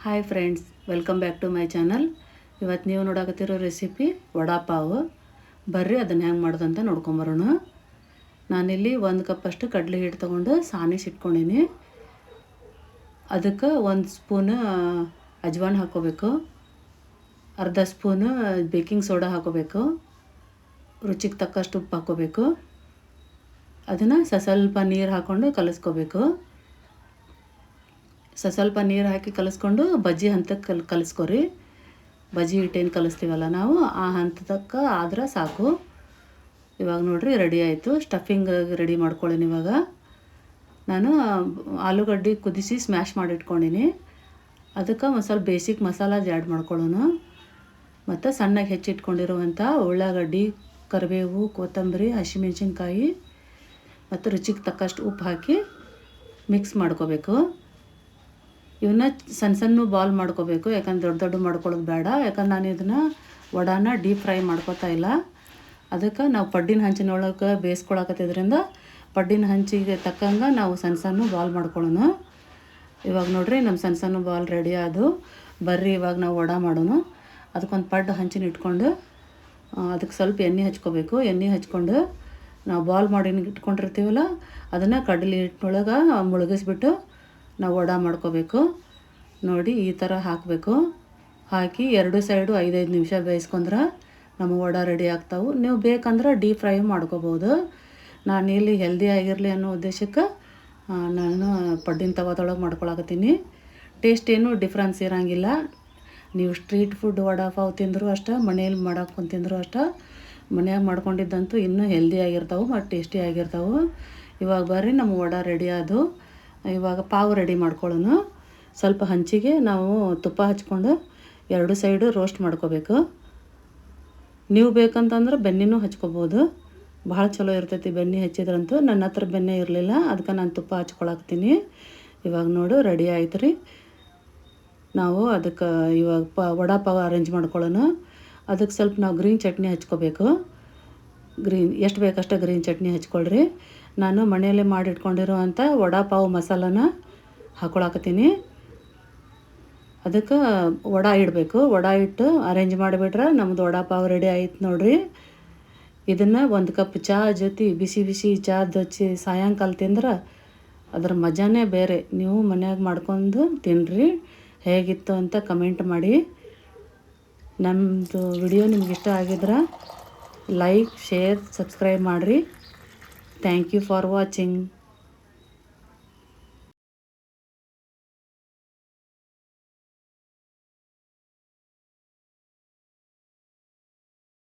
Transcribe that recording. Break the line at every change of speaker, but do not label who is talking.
Hi friends, welcome back to my channel. ಇವತ್ತು ನೀವು ನೋಡಕತ್ತಿರೋ recipe vada pav. ಬರ್ರಿ ಅದನ್ನು ಹೆಂಗೆ ಮಾಡೋದಂತ ನೋಡ್ಕೊಂಬರೋಣ. ನಾನಿಲ್ಲಿ 1 ಕಪ್ಪಷ್ಟು ಕಡಲೆ ಹಿಟ್ಟು ತೊಗೊಂಡು ಸಾನಿಸಿಟ್ಕೊಂಡೀನಿ. ಅದಕ್ಕೆ 1 ಸ್ಪೂನು ಅಜ್ವಾನ್ ಹಾಕ್ಕೋಬೇಕು, ಅರ್ಧ ಸ್ಪೂನು ಬೇಕಿಂಗ್ ಸೋಡಾ ಹಾಕ್ಕೋಬೇಕು, ರುಚಿಗೆ ತಕ್ಕಷ್ಟು ಉಪ್ಪು ಹಾಕ್ಕೋಬೇಕು. ಅದನ್ನು ಸ್ವಲ್ಪ ನೀರು ಹಾಕ್ಕೊಂಡು ಕಲಿಸ್ಕೋಬೇಕು. ಸ್ವಲ್ಪ ನೀರು ಹಾಕಿ ಕಲಿಸ್ಕೊಂಡು ಬಜ್ಜಿ ಹಂತಕ್ಕೆ ಕಲಿಸ್ಕೊರಿ. ಬಜ್ಜಿ ಹಿಟ್ಟೇನು ಕಲಿಸ್ತೀವಲ್ಲ ನಾವು, ಆ ಹಂತಕ್ಕೆ ಆದ್ರೆ ಸಾಕು. ಇವಾಗ ನೋಡಿರಿ ರೆಡಿ ಆಯಿತು. ಸ್ಟಫಿಂಗ್ ರೆಡಿ ಮಾಡ್ಕೊಳ್ಳೀನಿ. ಇವಾಗ ನಾನು ಆಲೂಗಡ್ಡೆ ಕುದಿಸಿ ಸ್ಮ್ಯಾಶ್ ಮಾಡಿ ಇಟ್ಕೊಂಡೀನಿ. ಅದಕ್ಕೆ ಒಂದು ಸ್ವಲ್ಪ ಬೇಸಿಕ್ ಮಸಾಲ ಆ್ಯಡ್ ಮಾಡ್ಕೊಳ್ಳೋಣ. ಮತ್ತು ಸಣ್ಣಗೆ ಹೆಚ್ಚಿಟ್ಕೊಂಡಿರುವಂಥ ಉಳ್ಳಾಗಡ್ಡಿ, ಕರಿಬೇವು, ಕೊತ್ತಂಬರಿ, ಹಸಿಮೆಣ್ಸಿನ್ಕಾಯಿ ಮತ್ತು ರುಚಿಗೆ ತಕ್ಕಷ್ಟು ಉಪ್ಪು ಹಾಕಿ ಮಿಕ್ಸ್ ಮಾಡ್ಕೋಬೇಕು. ಇವನ್ನ ಸಣ್ಣ ಸಣ್ಣ ಬಾಲ್ ಮಾಡ್ಕೋಬೇಕು, ಯಾಕಂದ್ರೆ ದೊಡ್ಡ ದೊಡ್ಡ ಮಾಡ್ಕೊಳ್ಳೋದು ಬೇಡ. ಯಾಕಂದ್ರೆ ನಾನು ಇದನ್ನು ವಡಾನ ಡೀಪ್ ಫ್ರೈ ಮಾಡ್ಕೋತಾ ಇಲ್ಲ. ಅದಕ್ಕೆ ನಾವು ಪಡ್ಡಿನ ಹಂಚಿನೊಳಗೆ ಬೇಯಿಸ್ಕೊಳಕತ್ತಿದ್ರಿಂದ ಪಡ್ಡಿನ ಹಂಚಿಗೆ ತಕ್ಕಂಗೆ ನಾವು ಸಣ್ಣ ಸಣ್ಣ ಬಾಲ್ ಮಾಡ್ಕೊಳ್ಳೋಣ. ಇವಾಗ ನೋಡಿರಿ ನಮ್ಮ ಸಣ್ಣ ಸಣ್ಣ ಬಾಲ್ ರೆಡಿ ಆದವು. ಬರ್ರಿ ಇವಾಗ ನಾವು ವಡಾ ಮಾಡೋಣ. ಅದಕ್ಕೊಂದು ಪಡ್ಡು ಹಂಚಿನ ಇಟ್ಕೊಂಡು ಅದಕ್ಕೆ ಸ್ವಲ್ಪ ಎಣ್ಣೆ ಹಚ್ಕೋಬೇಕು. ಎಣ್ಣೆ ಹಚ್ಕೊಂಡು ನಾವು ಬಾಲ್ ಮಾಡಿ ಇಟ್ಕೊಂಡಿರ್ತೀವಲ್ಲ, ಅದನ್ನು ಕಡಲೆ ಹಿಟ್ಟಿನೊಳಗೆ ಮುಳುಗಿಸ್ಬಿಟ್ಟು ನಾವು ವಡಾ ಮಾಡ್ಕೋಬೇಕು. ನೋಡಿ ಈ ಥರ ಹಾಕಬೇಕು. ಹಾಕಿ 2 ಸೈಡು 5-5 ನಿಮಿಷ ಬೇಯಿಸ್ಕೊಂಡ್ರೆ ನಮ್ಮ ವಡಾ ರೆಡಿ ಆಗ್ತಾವೆ. ನೀವು ಬೇಕಂದ್ರೆ ಡೀಪ್ ಫ್ರೈ ಮಾಡ್ಕೋಬೋದು. ನಾನು ಇಲ್ಲಿ ಹೆಲ್ದಿ ಆಗಿರಲಿ ಅನ್ನೋ ಉದ್ದೇಶಕ್ಕೆ ನಾನು ಪಡ್ಡಿನ ತವಾದೊಳಗೆ ಮಾಡ್ಕೊಳಕತ್ತೀನಿ. ಟೇಸ್ಟ್ ಏನೂ ಡಿಫ್ರೆನ್ಸ್ ಇರೋಂಗಿಲ್ಲ. ನೀವು ಸ್ಟ್ರೀಟ್ ಫುಡ್ ವಡಾಪಾವ್ ತಿಂದರೂ ಅಷ್ಟೇ, ಮನೇಲಿ ಮಾಡಾಕೊಂಡು ತಿಂದರೂ ಅಷ್ಟೇ. ಮನ್ಯಾಗ ಮಾಡ್ಕೊಂಡಿದ್ದಂತೂ ಇನ್ನೂ ಹೆಲ್ದಿ ಆಗಿರ್ತಾವೆ ಮತ್ತು ಟೇಸ್ಟಿ ಆಗಿರ್ತಾವೆ. ಇವಾಗ ಬರ್ರಿ ನಮ್ಮ ವಡಾ ರೆಡಿ ಆದವು. ಇವಾಗ ಪಾವ್ ರೆಡಿ ಮಾಡ್ಕೊಳ್ಳೋಣ. ಸ್ವಲ್ಪ ಹಂಚಿಗೆ ನಾವು ತುಪ್ಪ ಹಚ್ಕೊಂಡು 2 ಸೈಡು ರೋಸ್ಟ್ ಮಾಡ್ಕೋಬೇಕು. ನೀವು ಬೇಕಂತಂದ್ರೆ ಬೆಣ್ಣೆನೂ ಹಚ್ಕೋಬೋದು, ಭಾಳ ಚಲೋ ಇರ್ತೈತಿ ಬೆಣ್ಣೆ ಹಚ್ಚಿದ್ರಂತೂ. ನನ್ನ ಹತ್ರ ಬೆಣ್ಣೆ ಇರಲಿಲ್ಲ, ಅದಕ್ಕೆ ನಾನು ತುಪ್ಪ ಹಚ್ಕೊಳಕ್ತೀನಿ. ಇವಾಗ ನೋಡು ರೆಡಿ ಆಯ್ತು ರೀ. ನಾವು ಅದಕ್ಕೆ ಇವಾಗ ವಡಾಪಾವ್ ಅರೇಂಜ್ ಮಾಡ್ಕೊಳ್ಳೋಣ. ಅದಕ್ಕೆ ಸ್ವಲ್ಪ ನಾವು ಗ್ರೀನ್ ಚಟ್ನಿ ಹಚ್ಕೋಬೇಕು. ಎಷ್ಟು ಬೇಕಷ್ಟು ಗ್ರೀನ್ ಚಟ್ನಿ ಹಚ್ಕೊಳ್ರಿ. ನಾನು ಮನೆಯಲ್ಲೇ ಮಾಡಿಟ್ಕೊಂಡಿರುವಂಥ ವಡಾಪಾವ್ ಮಸಾಲಾನ ಹಾಕ್ಕೊಳಕತ್ತೀನಿ. ಅದಕ್ಕೆ ವಡಾ ಇಡಬೇಕು. ವಡಾ ಇಟ್ಟು ಅರೇಂಜ್ ಮಾಡಿಬಿಟ್ರೆ ನಮ್ಮದು ವಡಾಪಾವ್ ರೆಡಿ ಆಯ್ತು ನೋಡಿರಿ. ಇದನ್ನು 1 ಕಪ್ ಚಹಾ ಜೊತೆ ಬಿಸಿ ಬಿಸಿ ಚಹಾದ ಸಾಯಂಕಾಲ ತಿಂದ್ರೆ ಅದ್ರ ಮಜಾನೇ ಬೇರೆ. ನೀವು ಮನ್ಯಾಗ ಮಾಡ್ಕೊಂಡು ತಿನ್ನಿರಿ. ಹೇಗಿತ್ತು ಅಂತ ಕಮೆಂಟ್ ಮಾಡಿ. ನಮ್ಮದು ವಿಡಿಯೋ ನಿಮ್ಗೆ ಇಷ್ಟ ಆಗಿದ್ರೆ ಲೈಕ್, ಶೇರ್, ಸಬ್ಸ್ಕ್ರೈಬ್ ಮಾಡಿರಿ. Thank you for watching.